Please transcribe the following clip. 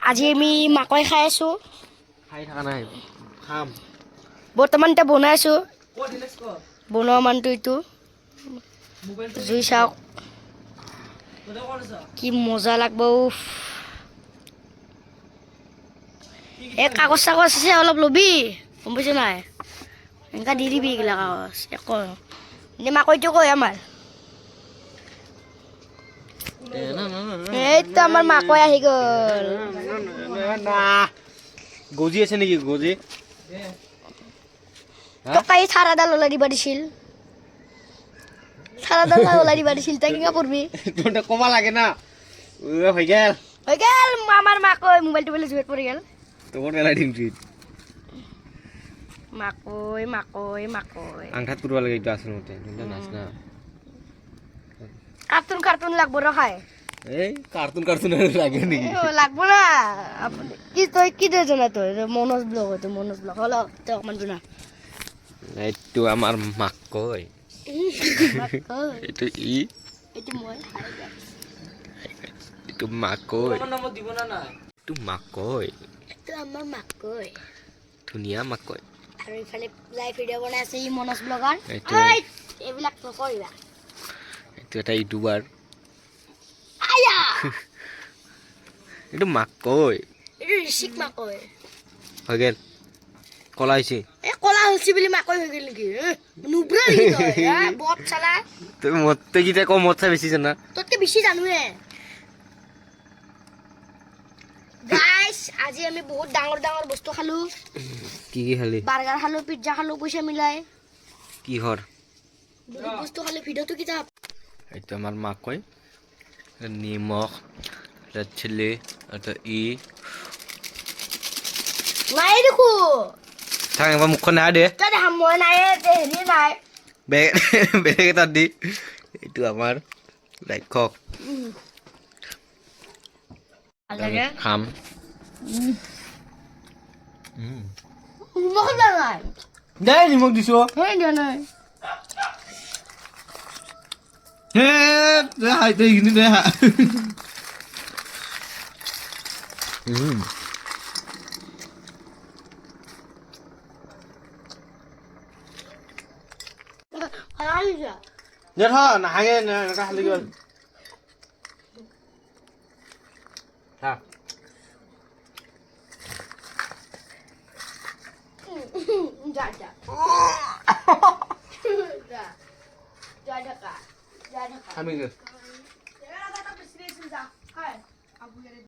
আজি আমি মাকৈ খাই আছো খাই থাকা নাই খাম বৰ্তমান এতিয়া বনাই আছো বনোৱা মানুহটো এইটো জুই চাওক কি মজা লাগব এই কাগজ চাগজ আছে অলপ ল'বি গম পাইছ নাই এনেকা দি দিবি এইগিলা কাগজ একো মাকৈটো কয় আমাৰ এইটো আমাৰ মাকৈ আহি গ'ল গজি আছে নেকি গজি টকাই চাৰাডাল ওলাই দিবা দিছিল চাৰাডাল ওলাই দিবা দিছিল তই কিবা কৰবি তোৰ কবা লাগে না হৈ গেল আমাৰ মাকৈ মোবাইলটো বোলে জুইত পৰি গেল তোৰ পেলাই দিম তুই মাকৈ মাকৈ মাকৈ আংঠাত পুৰবা লাগে এইটো আচল মতে নাচ না কাৰ্টুন কাৰ্টুন লাগব ৰ খাই এই কাৰ্টুন কাৰ্টুন লাগে নেকি লাগব না আপুনি কি তই কি দে জানা তই মনোজ ব্লগ হয় মনোজ ব্লগ হল তই অকমান জানা এইটো আমাৰ মাকৈ এইটো ই এইটো মই এইটো মাকৈ এইটো মাকৈ এইটো আমাৰ মাকৈ ধুনীয়া মাকৈ আৰু ইফালে লাইভ ভিডিঅ' বনাই আছে ই মনোজ ব্লগাৰ এইবিলাক নকৰিবা এইটো এটা ইউটিউবাৰ আয়া এইটো মাকৈ এইটো ঋষিক মাকৈ হৈ গেল কলা হৈছে এই কলা হৈছে বুলি মাকৈ হৈ গেল নেকি নুব্ৰা নেকি তই বট চালা তই মতে কিটা কম মত চাই বেছি জানা তোতকে বেছি জানোৱে গাইস আজি আমি বহুত ডাঙৰ ডাঙৰ বস্তু খালো কি খালি বাৰ্গাৰ খালো পিজ্জা খালো পইচা মিলাই কিহৰ বহুত বস্তু খালো ভিডিঅ'টো কিতাপ এইটো আমাৰ মাকৈ নিমখ ৰেড চিলি এটা ই নাই দেখো থাক একবাৰ মুখখন নাই দে তই দেখা মই নাই হেৰি নাই বেলেগ এটা দি এইটো আমাৰ ৰাক্ষক খাম নিমখ দিয়া নাই দে নিমখ দিছো সেই দিয়া নাই হে দে এইখিনি দে দে থ নাহাগে এনেকা খালি গ'ল থাক যা যা যা ঢাকা আমি